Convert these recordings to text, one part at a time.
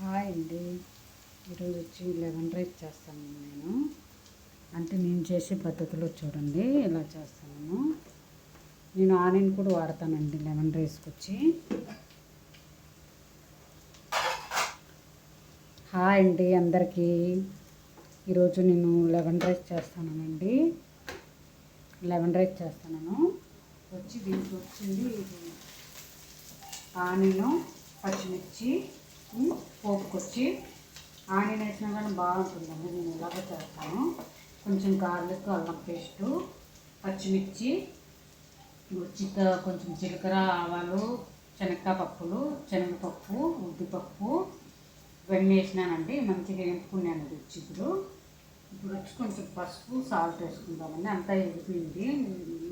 Hi అండి. ఈరోజు వచ్చి లెమన్ రైస్ చేస్తాను నేను. అంటే నేను చేసే పద్ధతిలో చూడండి ఎలా చేస్తాను. నేను ఆనియన్ కూడా వాడతానండి లెమన్ రైస్కి వచ్చి. హాయ్ అండి అందరికీ. ఈరోజు నేను లెమన్ రైస్ చేస్తానండి. వచ్చి దీనికి వచ్చింది ఆనియన్, పచ్చిమిర్చి, పోపుకొచ్చి ఆనియన్ వేసినా కానీ బాగుంటుందండి. నేను ఇలాగ చేస్తాను. కొంచెం గార్లిక్, అల్లం పేస్టు, పచ్చిమిర్చి, కొంచెం జీలకర్ర, ఆవాలు, శనగపప్పు, ఉద్దిపప్పు ఇవన్నీ వేసినానండి. మంచిగా వేసుకున్నాను ఇప్పుడు వచ్చి కొంచెం పసుపు, సాల్ట్ వేసుకుందామండి. అంతా ఎగిపోయింది.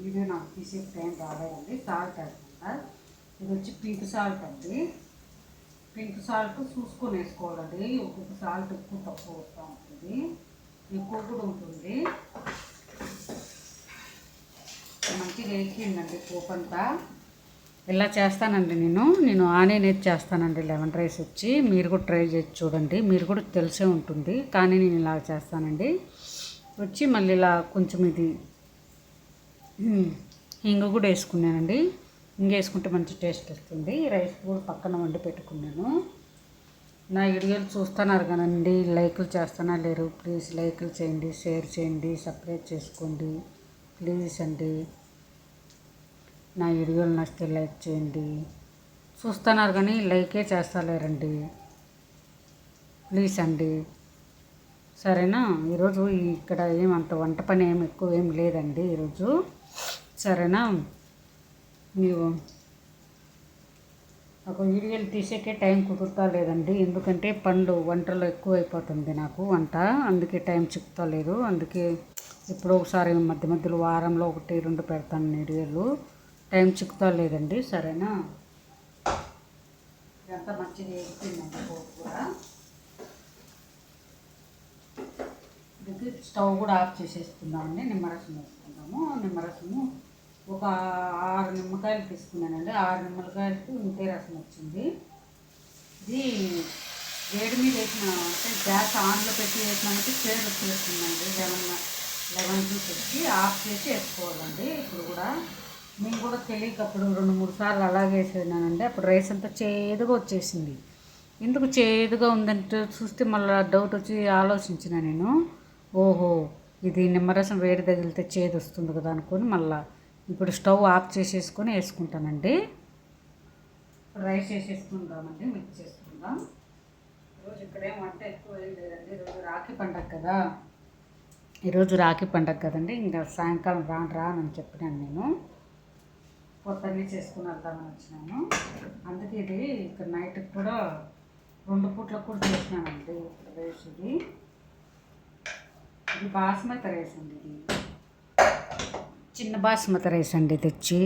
వీడియో నాకు తీసే టైం రాలేదండి. సాల్ట్ వేసుకుంటా. ఇది వచ్చి పింక్ సాల్ట్ అండి. పింక్ సాల్ట్ చూసుకొని వేసుకోవాలండి. ఒక్కొక్క సాల్ట్ ఎక్కువ తక్కువ వస్తూ ఉంటుంది, ఎక్కువ కూడా ఉంటుంది. మంచిగా వేసిందండి పోపు అంతా. ఇలా చేస్తానండి నేను ఆనియన్ వేసి చేస్తానండి లెమన్ రైస్ వచ్చి. మీరు కూడా ట్రై చేసి చూడండి. మీరు కూడా తెలిసే ఉంటుంది, కానీ నేను ఇలా చేస్తానండి. వచ్చి మళ్ళీ ఇలా కొంచెం ఇది ఇంగు కూడా వేసుకున్నానండి. ఇంగు వేసుకుంటే మంచి టేస్ట్ వస్తుంది. రైస్ కూడా పక్కన వండి పెట్టుకున్నాను. నా వీడియోలు చూస్తున్నారు కదండి, లైకులు చేస్తున్నా లేరు. ప్లీజ్ లైకులు చేయండి, షేర్ చేయండి, సబ్స్క్రైబ్ చేసుకోండి ప్లీజ్ అండి. నా వీడియోలు నచ్చితే లైక్ చేయండి. చూస్తున్నారు కానీ లైకే చేస్తలేరండి. ప్లీజ్ అండి, సరేనా. ఈరోజు ఇక్కడ ఏమంత వంట పని ఎక్కువ లేదండి ఈరోజు, సరేనా. మీరు ఒక వీడియోలు తీసేకే టైం కుదురుతా లేదండి. ఎందుకంటే వంటలో ఎక్కువ అయిపోతుంది నాకు వంట, అందుకే టైం చిక్కుతా లేదు. అందుకే ఎప్పుడో ఒకసారి మధ్యలో వారంలో 1-2 పెడతాను వీడియోలు. టైం చిక్కుతా లేదండి, సరేనా. ఇదంతా మంచిగా వేస్తుందండి పోపు కూడా. ఇది స్టవ్ కూడా ఆఫ్ చేసేసుకుందామండి. నిమ్మరసం వేసుకుందాము. నిమ్మరసము ఒక 6 నిమ్మకాయలు తీసుకున్నానండి. 6 నిమ్మకాయలకు ఇంతే రసం వచ్చింది. ఇది వేడి మీద వేసిన అంటే గ్యాస్ ఆన్లో పెట్టి వేసినామంటే చేదు వచ్చేస్తుందండి. లెమన్ జ్యూస్ వచ్చి ఆఫ్ చేసి వేసుకోవాలండి. ఇప్పుడు కూడా నేను కూడా తెలియకప్పుడు 2-3 సార్లు అలాగే వేసేదానండి. అప్పుడు రైస్ అంతా చేదుగా వచ్చేసింది. ఎందుకు చేదుగా ఉందంటే చూస్తే మళ్ళీ డౌట్ వచ్చి ఆలోచించిన నేను. ఓహో, ఇది నిమ్మరసం వేడి తగిలితే చేదు వస్తుంది కదా అనుకొని మళ్ళీ ఇప్పుడు స్టవ్ ఆఫ్ చేసేసుకొని వేసుకుంటానండి. రైస్ వేసేసుకుందామండి, మిక్స్ చేసుకుందాం. ఈరోజు ఇక్కడేం వంట ఎక్కువ లేదండి. ఈరోజు రాఖీ పండగ కదండి. ఇంకా సాయంకాలం రానని చెప్పినాను నేను. పొద్దున్నే చేసుకుని వెళ్దామని వచ్చినాను. అందుకే ఇది ఇక్కడ నైట్కి కూడా 2 పూట్లకు కూడా చేసినానండి రైస్. ఇది బాస్మతి రైస్ అండి. ఇది చిన్న బాస్మతి రైస్ అండి. ఇది వచ్చి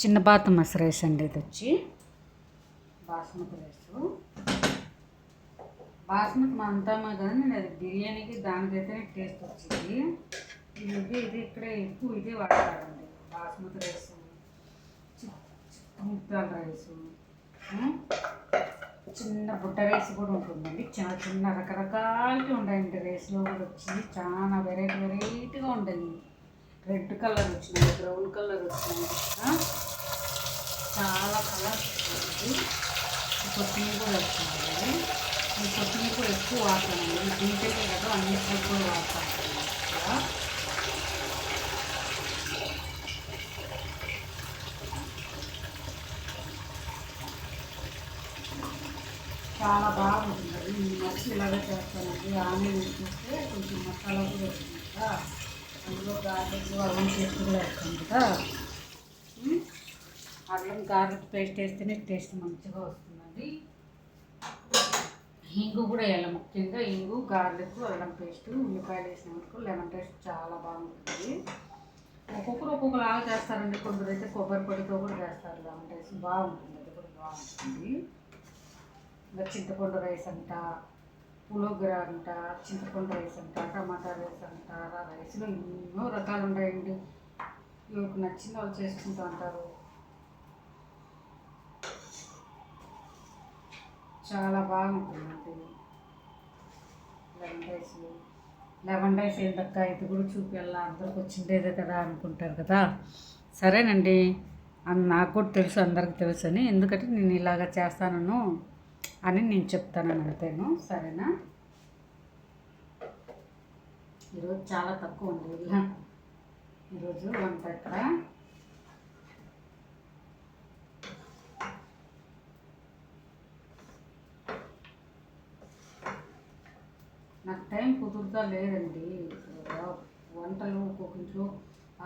చిన్న బాస్మతి రైస్ అండి. ఇది వచ్చి బాస్మతి రైస్. బాస్మతి అంటామా కానీ అది బిర్యానీకి దానికైతే టేస్ట్ వచ్చింది. ఇది ఇక్కడే ఎక్కువ ఇదే వాడతారండి. బాస్మతి రైస్, ముత్తాల రైసు, చిన్న బుట్ట రైస్ కూడా ఉంటుందండి. చిన్న రకరకాలుగా ఉన్నాయండి. రైస్లో కూడా వచ్చి చాలా వెరైటీగా ఉండేది. రెడ్ కలర్ వచ్చినాయి, బ్రౌన్ కలర్ వచ్చినాయి, చాలా కలర్స్ వచ్చినాయి. కొత్తిమీర కూడా వచ్చినాయి. ఈ కొత్తిమీర కూడా ఎక్కువ వాడతానండి. దీంట్లో కదా అన్నింటిలో కూడా వాడతాను కదా. చాలా బాగుంటుంది. ఈ మధ్య ఇలాగే చేస్తానండి. ఆనియన్ చూస్తే కొంచెం మసాలా కూడా వస్తుంది కదా, అందులో గార్లిక్, అల్లం పేస్ట్ కూడా వేస్తాం కదా. అల్లం గార్లిక్ పేస్ట్ వేస్తేనే టేస్ట్ మంచిగా వస్తుందండి. ఇంగు కూడా వేయాలి ముఖ్యంగా. ఇంగు, గార్లిక్, అల్లం పేస్టు, ఉల్లిపాయలు వేసినందుకు లెమన్ రైస్ చాలా బాగుంటుంది. ఒక్కొక్కరు ఒక్కొక్కలాగా చేస్తారండి. కొందరు అయితే కొబ్బరి పొడితో కూడా చేస్తారు లెమన్ రైస్, బాగుంటుంది. అది కూడా బాగుంటుంది. ఇంకా చింతపండు రైస్ అంట, పులిహోర అంట, చింతపండు రైస్ అంట, టమాటా రైస్ అంట. రైస్లో ఎన్నో రకాలు ఉన్నాయండి. ఎవరికి నచ్చిన వాళ్ళు చేసుకుంటూ ఉంటారు. చాలా బాగుంటుందండి. లెమన్ రైస్ ఏంటక్క ఇది కూడా చూపించాలా, అందరికి వచ్చిండేదే కదా అనుకుంటారు కదా. సరేనండి, నాకు కూడా తెలుసు, అందరికి తెలుసు అని, ఎందుకంటే నేను ఇలాగ చేస్తాను అని నేను చెప్తాను అంతేను. సరేనా, ఈరోజు చాలా తక్కువ ఉంది ఇలా ఈరోజు వంట ఇక్కడ. నాకు టైం కుదురుతా లేదండి. వంటలు ఒక్కొక్క ఇంట్లో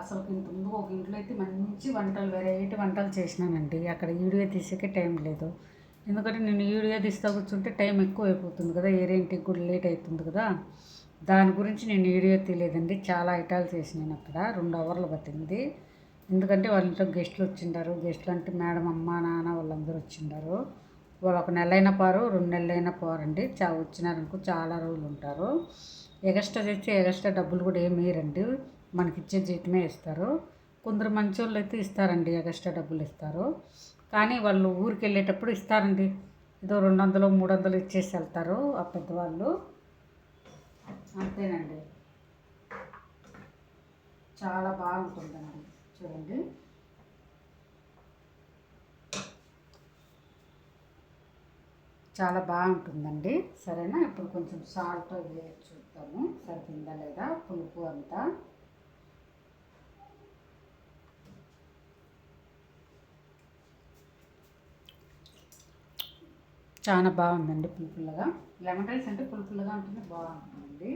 అసలు ఇంత ముందు ఒక ఇంట్లో అయితే మంచి వంటలు వెరైటీ వంటలు చేసినానండి. అక్కడ వీడియో తీసేకే టైం లేదు, ఎందుకంటే నేను వీడియో తీస్తా కూర్చుంటే టైం ఎక్కువ అయిపోతుంది కదా, ఏరేంటికి కూడా లేట్ అవుతుంది కదా. దాని గురించి నేను వీడియో తీయలేదండి. చాలా ఐటాలు చేసినాను అక్కడ, 2 అవర్లు పట్టింది. ఎందుకంటే వాళ్ళ ఇంట్లో గెస్టులు వచ్చిండారు. గెస్టులు అంటే మేడం, అమ్మ, నాన్న వాళ్ళందరూ వచ్చిండారు. వాళ్ళు 1 నెల అయినా పోరు, 2 నెలలు అయినా పోరండి. వచ్చినారనుకో చాలా రోజులు ఉంటారు. ఎగస్ట్రా తెచ్చి ఎగస్ట్రా డబ్బులు కూడా ఏమి వేయరండి, మనకిచ్చే జీతమే ఇస్తారు. కొందరు మంచి వాళ్ళు అయితే ఇస్తారండి, ఎగస్ట్రా డబ్బులు ఇస్తారు. కానీ వాళ్ళు ఊరికి వెళ్ళేటప్పుడు ఇస్తారండి, ఏదో 200 300 ఇచ్చేసి వెళ్తారు ఆ పెద్దవాళ్ళు. అంతేనండి, చాలా బాగుంటుందండి. చూడండి, చాలా బాగుంటుందండి. సరేనా, ఇప్పుడు కొంచెం సాల్ట్ చూద్దాము సరిపోయిందా లేదా, పులుపు అంతా. చాలా బాగుందండి, పులుపుల్లగా. లెమన్ రైస్ అంటే పులుపుల్లగా ఉంటుంది, బాగుంటుందండి.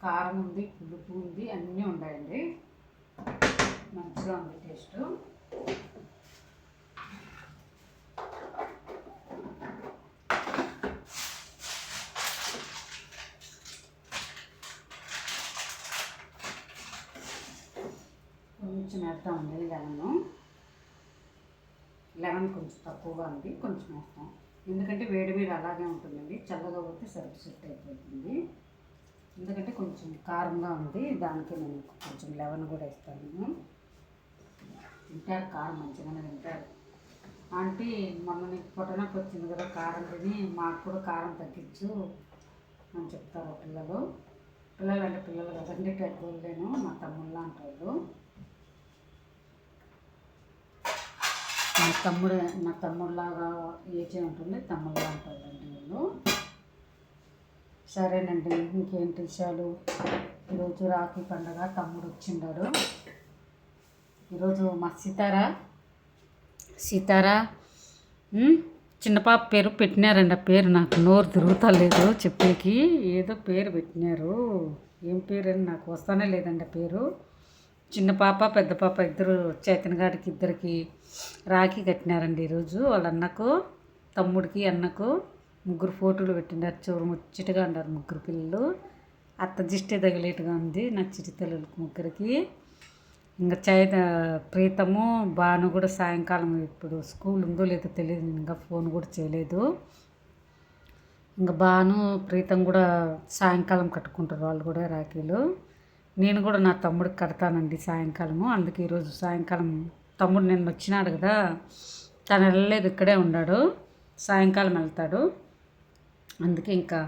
కారం ఉంది, పులుపు ఉంది, అన్నీ ఉన్నాయండి. మంచిగా ఉంది టేస్ట్. కొంచెం వేద్దామండి లెమన్ కొంచెం తక్కువగా ఉంది, కొంచెం వేస్తాం. ఎందుకంటే వేడి మీద అలాగే ఉంటుందండి, చల్లగా పోతే సెట్ అయిపోతుంది. ఎందుకంటే కొంచెం కారంగా ఉంది, దానికి నేను కొంచెం లెమన్ కూడా ఇస్తాను. తింటారు, కారం మంచిగానే తింటారు. ఆంటీ మొన్న నీకు పొట్టనొప్పి వచ్చింది కదా, కారం తిని మాకు కూడా కారం తగ్గించు అని చెప్తారు పిల్లలు. పిల్లలు అంటే పిల్లలు కదండి, పెద్దోళ్ళేను, మా తమ్ముళ్ళ అంటారు. నా తమ్ముళ్ళలాగా ఏజే ఉంటుంది, తమ్ముళ్ళ అంటారండి వీళ్ళు. సరేనండి, ఇంకేంటి విషయాలు. ఈరోజు రాఖీ పండుగ, తమ్ముడు వచ్చిండాడు. ఈరోజు మా సీతారా చిన్న పాప పేరు పెట్టినారండి. ఆ పేరు నాకు నోరు తిరుగుతలేదు చెప్పేకి, ఏదో పేరు పెట్టినారు, ఏం పేరు అని నాకు వస్తానే లేదండి ఆ పేరు. చిన్న పాప పెద్ద పాప ఇద్దరు చైతన్య గారికి ఇద్దరికి రాఖీ కట్టినారండి ఈరోజు. వాళ్ళ అన్నకు, తమ్ముడికి, అన్నకు 3 ఫోటోలు పెట్టినారు. చూడు ముచ్చటగా ఉన్నారు 3 పిల్లలు. అత్త దిష్టి తగిలేట్టుగా ఉంది నా చిరుతలకు 3కి. ఇంకా ప్రీతము, భాను కూడా సాయంకాలం, ఇప్పుడు స్కూల్ ఉందో లేదో తెలియదు, ఇంకా ఫోన్ కూడా చేయలేదు. ఇంకా భాను, ప్రీతం కూడా సాయంకాలం కట్టుకుంటారు వాళ్ళు కూడా రాఖీలు. నేను కూడా నా తమ్ముడికి కడతానండి సాయంకాలము. అందుకే ఈరోజు సాయంకాలం తమ్ముడు నిన్న వచ్చినాడు కదా, తను వెళ్ళలేదు, ఇక్కడే ఉన్నాడు. సాయంకాలం వెళ్తాడు. అందుకే ఇంకా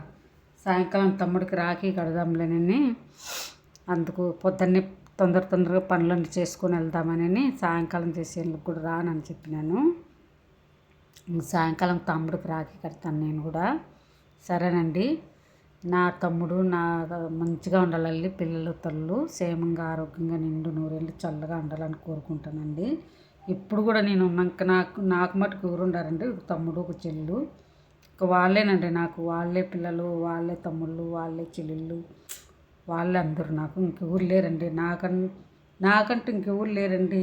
సాయంకాలం తమ్ముడికి రాఖీ కడదాంలేనని, అందుకు పొద్దున్నే తొందరగా పనులన్నీ చేసుకొని వెళ్దామని సాయంకాలం చేసేందుకు కూడా రానని చెప్పినాను. సాయంకాలం తమ్ముడికి రాఖీ కడతాను నేను కూడా. సరేనండి, నా తమ్ముడు మంచిగా ఉండాలి, పిల్లలు తల్లు క్షేమంగా ఆరోగ్యంగా నిండు నూరేళ్ళు చల్లగా ఉండాలని కోరుకుంటానండి. ఇప్పుడు కూడా నేను నాకు మటుకు ఎవరు ఉండారండి, ఒక తమ్ముడు ఒక చెల్లు, వాళ్ళేనండి నాకు. వాళ్ళే పిల్లలు, వాళ్ళే తమ్ముళ్ళు, వాళ్ళే చెల్లెళ్ళు, వాళ్ళే అందరూ నాకు. ఇంకెవరు లేరండి నాకంటూ ఇంకెవరు లేరండి.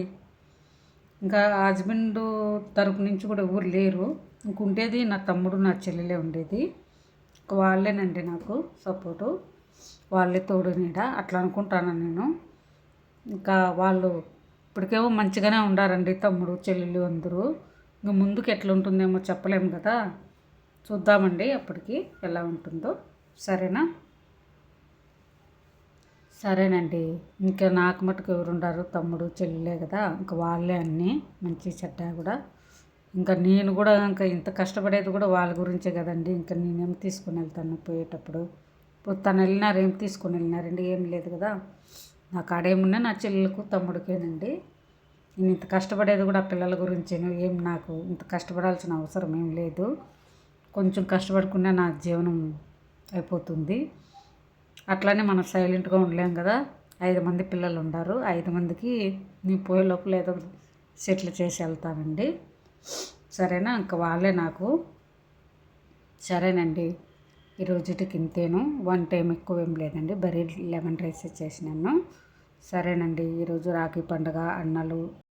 ఇంకా హస్బెండ్ తరపు నుంచి కూడా ఎవరు లేరు. ఇంకుండేది నా తమ్ముడు నా చెల్లెలే ఉండేది. వాళ్ళేనండి నాకు సపోర్టు, వాళ్ళే తోడు నీడ అట్లా అనుకుంటాను నేను. ఇంకా వాళ్ళు ఇప్పటికేమో మంచిగానే ఉండారండి, తమ్ముడు చెల్లెలు అందరూ. ఇంకా ముందుకు ఎట్లా ఉంటుందేమో చెప్పలేము కదా, చూద్దామండి అప్పటికి ఎలా ఉంటుందో. సరేనా, సరేనండి. ఇంకా నాకు మటుకు ఎవరుండారు, తమ్ముడు చెల్లెలే కదా, ఇంకా వాళ్ళే అన్నీ మంచి చెడ్డ కూడా. ఇంకా నేను కూడా ఇంకా ఇంత కష్టపడేది కూడా వాళ్ళ గురించే కదండి. ఇంకా నేనేం తీసుకొని వెళ్తాను పోయేటప్పుడు. ఇప్పుడు తను వెళ్ళినారు, ఏం తీసుకొని వెళ్ళినారండి, ఏం లేదు కదా. నా కాడేమున్నా నా చెల్లెలకు తమ్ముడికేనండి. నేను ఇంత కష్టపడేది కూడా పిల్లల గురించేను. ఏం నాకు ఇంత కష్టపడాల్సిన అవసరం ఏం లేదు. కొంచెం కష్టపడకుండా నా జీవనం అయిపోతుంది. అట్లానే మనం సైలెంట్గా ఉండలేం కదా. 5 మంది పిల్లలు ఉన్నారు. 5 మందికి నేను పోయే లోపల ఏదో సెటిల్ చేసి వెళ్తానండి. సరేనా, ఇంకా వాళ్ళే నాకు. సరేనండి, ఈరోజుటికి ఇంతేను. వంట ఏం ఎక్కువ ఏం లేదండి, బరీ లెమన్ రైస్ చేసినాను. సరేనండి, ఈరోజు రాఖీ పండుగ అన్నలు